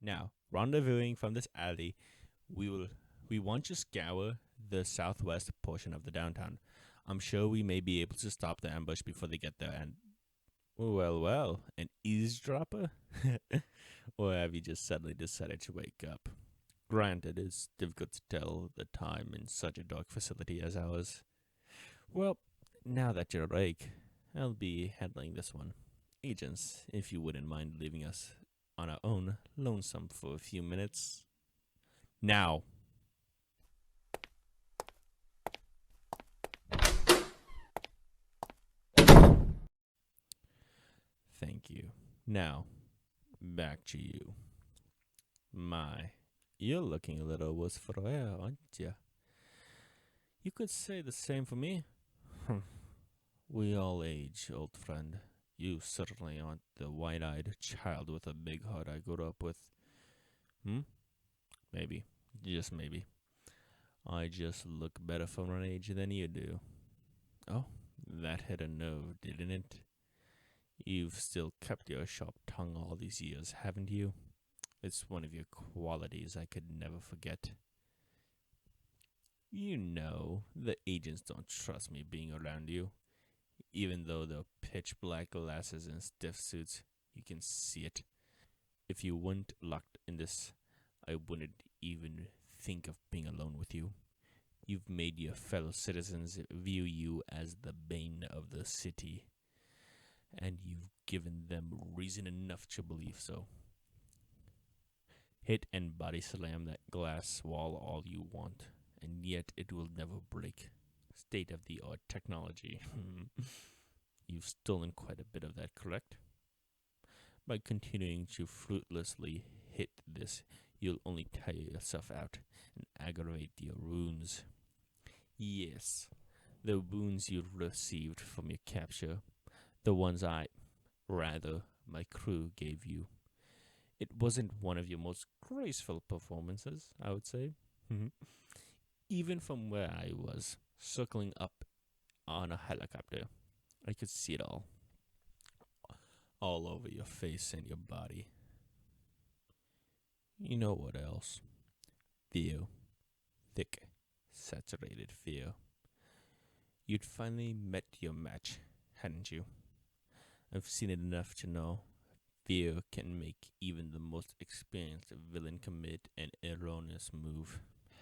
Now, rendezvousing from this alley, we want to scour the southwest portion of the downtown. I'm sure we may be able to stop the ambush before they get there. And well, an eavesdropper, or have you just suddenly decided to wake up? Granted, it's difficult to tell the time in such a dark facility as ours. Well, now that you're awake, I'll be handling this one. Agents, if you wouldn't mind leaving us on our own, lonesome for a few minutes. Now. Thank you. Now, back to you. My, you're looking a little worse for wear, aren't you? You could say the same for me. We all age, old friend. You certainly aren't the wide-eyed child with a big heart I grew up with. Maybe. Just maybe. I just look better for my age than you do. Oh, that hit a nerve, didn't it? You've still kept your sharp tongue all these years, haven't you? It's one of your qualities I could never forget. You know, the agents don't trust me being around you. Even though they're pitch black glasses and stiff suits, you can see it. If you weren't locked in this, I wouldn't even think of being alone with you. You've made your fellow citizens view you as the bane of the city, and you've given them reason enough to believe so. Hit and body slam that glass wall all you want, and yet it will never break. State-of-the-art technology. You've stolen quite a bit of that, correct? By continuing to fruitlessly hit this, you'll only tire yourself out and aggravate your wounds. Yes, the wounds you received from your capture, the ones my crew gave you. It wasn't one of your most graceful performances, I would say. Even from where I was, circling up on a helicopter, I could see it all over your face and your body. You know what else? Fear. Thick, saturated fear. You'd finally met your match, hadn't you? I've seen it enough to know fear can make even the most experienced villain commit an erroneous move.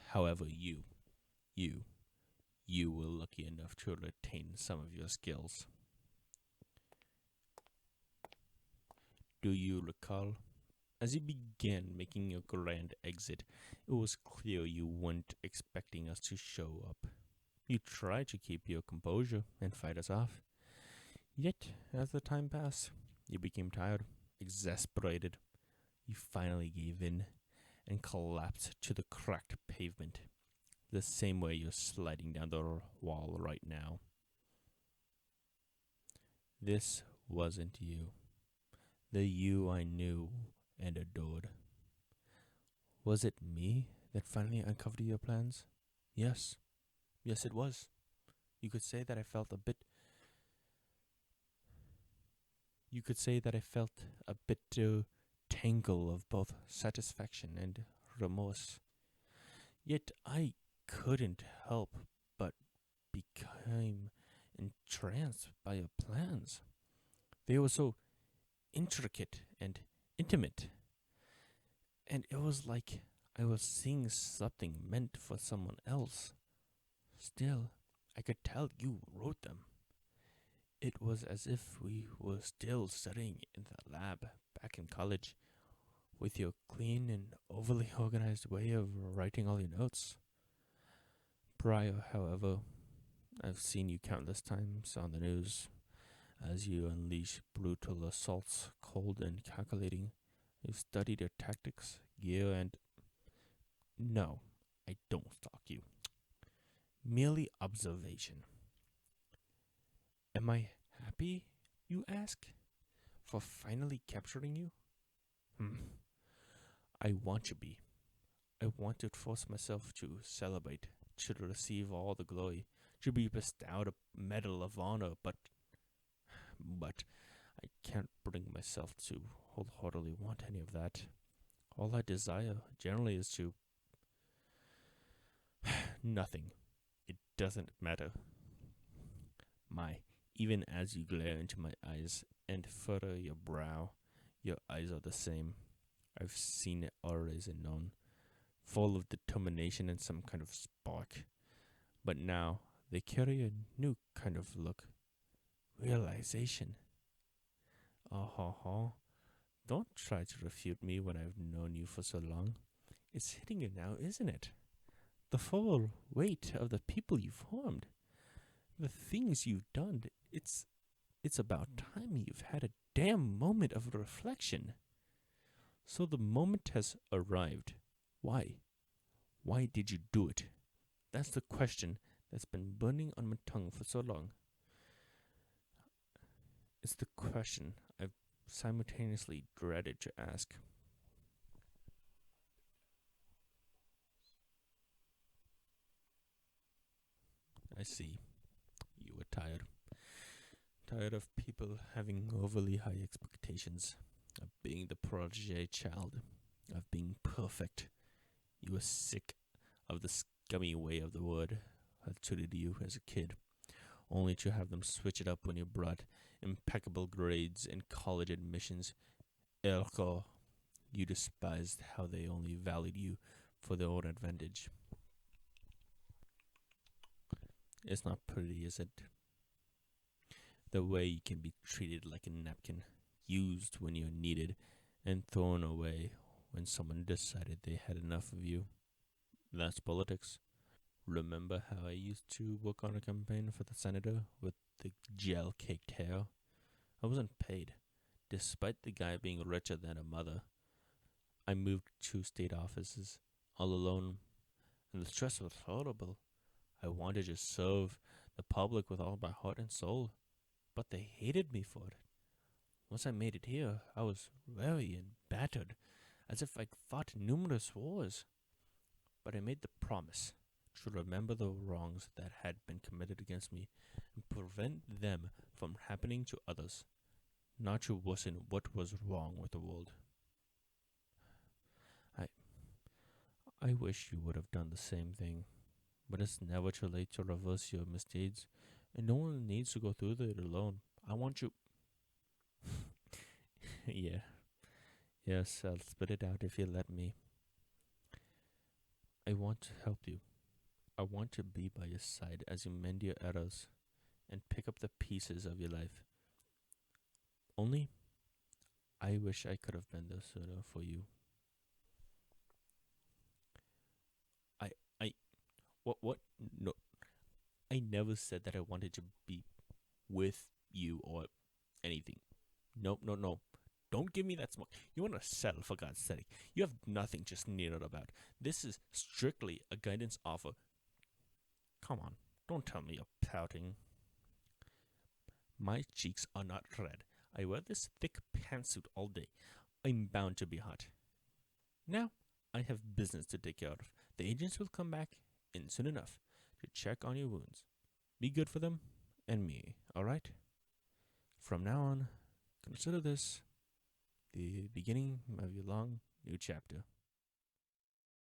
However, you were lucky enough to retain some of your skills. Do you recall? As you began making your grand exit, it was clear you weren't expecting us to show up. You tried to keep your composure and fight us off. Yet, as the time passed, you became tired, exasperated. You finally gave in and collapsed to the cracked pavement, the same way you're sliding down the wall right now. This wasn't you. The you I knew and adored. Was it me that finally uncovered your plans? Yes. Yes, it was. You could say that I felt a bit tangle of both satisfaction and remorse. Yet I couldn't help but become entranced by your plans. They were so intricate and intimate, and it was like I was seeing something meant for someone else. Still, I could tell you wrote them. It was as if we were still studying in the lab back in college, with your clean and overly organized way of writing all your notes. Prior, however, I've seen you countless times on the news as you unleash brutal assaults, cold and calculating. You've studied your tactics, gear, and... No, I don't stalk you. Merely observation. Am I happy, you ask, for finally capturing you? I want to be. I want to force myself to celebrate, to receive all the glory, to be bestowed a medal of honor, but I can't bring myself to wholeheartedly want any of that. All I desire generally is to nothing. It doesn't matter. My, even as you glare into my eyes and furrow your brow, your eyes are the same. I've seen it always and known, full of determination and some kind of spark. But now they carry a new kind of look. Realization. Oh ho ho. Don't try to refute me when I've known you for so long. It's hitting you now, isn't it? The full weight of the people you've harmed. The things you've done. It's about time you've had a damn moment of reflection. So the moment has arrived. Why? Why did you do it? That's the question that's been burning on my tongue for so long. It's the question I've simultaneously dreaded to ask. I see. You were tired. Tired of people having overly high expectations, of being the protege child, of being perfect. You were sick of the scummy way of the word had treated you as a kid, only to have them switch it up when you brought impeccable grades and college admissions. Ergo, you despised how they only valued you for their own advantage. It's not pretty, is it? The way you can be treated like a napkin, used when you're needed, and thrown away when someone decided they had enough of you. That's politics. Remember how I used to work on a campaign for the senator with the gel caked hair? I wasn't paid, despite the guy being richer than a mother. I moved to state offices all alone, and the stress was horrible. I wanted to serve the public with all my heart and soul, but they hated me for it. Once I made it here, I was weary and battered, as if I'd fought numerous wars. But I made the promise to remember the wrongs that had been committed against me and prevent them from happening to others, not to worsen what was wrong with the world. I I wish you would have done the same thing, but it's never too late to reverse your misdeeds, and no one needs to go through it alone. I want you. Yeah, yes, I'll spit it out if you let me. I want to help you. I want to be by your side as you mend your errors and pick up the pieces of your life. Only, I wish I could have been there sooner for you. I, I, what? No, I never said that I wanted to be with you or anything. No, no, no. Don't give me that smoke. You want to settle, for God's sake. You have nothing to sneer about. This is strictly a guidance offer. Come on, don't tell me you're pouting. My cheeks are not red. I wear this thick pantsuit all day. I'm bound to be hot. Now, I have business to take care of. The agents will come back in soon enough to check on your wounds. Be good for them and me, alright? From now on, consider this the beginning of your long new chapter.